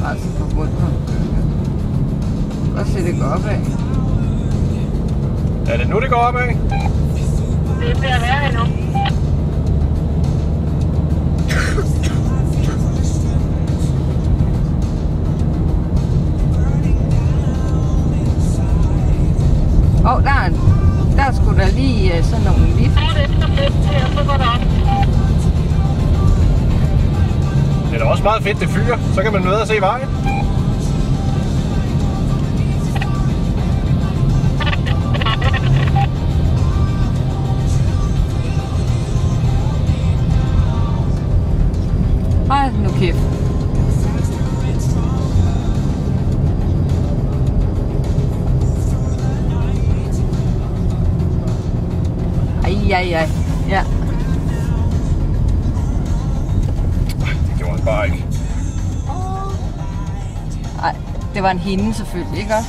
presset på bunden. Og se det går opad. Er det nu, det går opad? Det bliver værre endnu. Der skulle der lige sådan nogle lift. Det er da også meget fedt, det fyrer. Så kan man ned og se vejen. Ej, nu kæft. Ej. Ja. Det gjorde han bare ikke. Ej, det var en hende selvfølgelig, ikke også?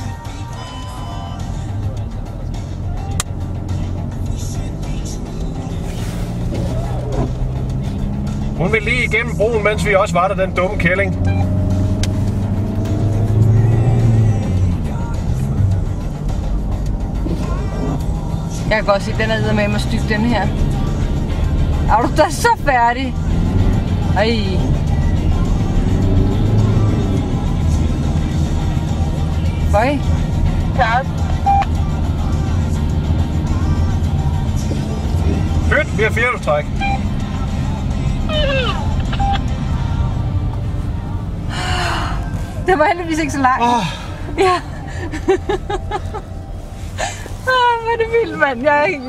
Hun ville lige igennem broen, mens vi også var der, den dumme kælling. Jeg kan godt se, den er eddermame at stykke den her. Er du da så færdig? Ej. Føj. Tak. Fedt, vi har firehjulstræk. Det var heldigvis ikke så langt. Ja. Hvor er det vildt, mand. Jeg